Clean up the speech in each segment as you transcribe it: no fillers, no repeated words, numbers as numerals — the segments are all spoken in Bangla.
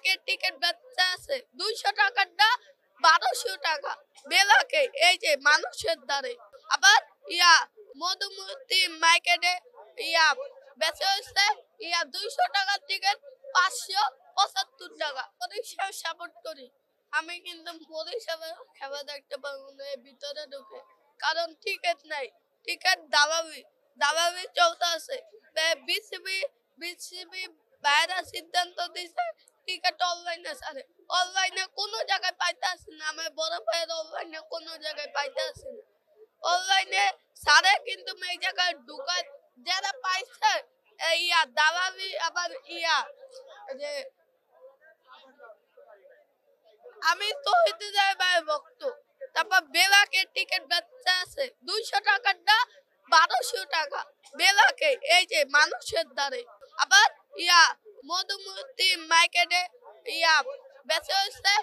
বেলাকে টিকিট বেচতে আছে 200 টাকার দা 1200 টাকা বেলাকে এই যে মানুষের দ্বারে আবার মধুমতি মার্কেটে বেচে হচ্ছে 200 টাকার টিকিট 575 টাকা পরীক্ষা সাপোর্ট করি আমি কিন্তু পরীক্ষা খেলা দেখতে পারবো না ভিতরে ঢুকে কারণ টিকিট নাই টিকিট দাবাবি চলতে আছে বিসিবি বাইরে সিদ্ধান্ত দিছে টিকিট অনলাইনে ছাড়ে অনলাইনে কোনো জায়গায় পাইতে আসে না আমি বড় ভাইয়ের অনলাইনে কোনো জায়গায় পাইতে আসে না অনলাইনে ছাড়ে কিন্তু এই জায়গায় ঢুকা যারা পাইছে দাবাবি আবার যে আমি তো হইতে যাই ভাই ভক্ত তারপর বেলাকে টিকিট বেচতে আছে 200 টাকার দা 1200 টাকা বেলাকে এই যে মানুষের দ্বারে আবার মধুমতি মার্কেটে বেচে হচ্ছে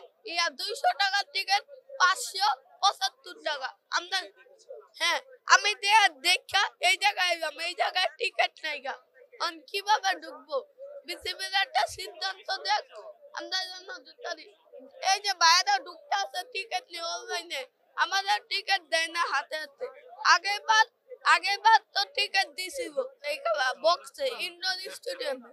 200 টাকার টিকিট 575 টাকা আমরা হ্যাঁ আমি দেখা এই জায়গায় এলাম এই জায়গায় টিকিট নাই গা কিভাবে ঢুকবো বিসিবির একটা সিদ্ধান্ত দেখ আমরা যেন এই যে বাইরে ঢুকতে আছে টিকিট নিয়ে অনলাইনে আমাদের টিকিট দেয় না হাতে হাতে আগেরবার তো টিকিট দিছিল এই বক্সে ইন্ডোর স্টেডিয়ামে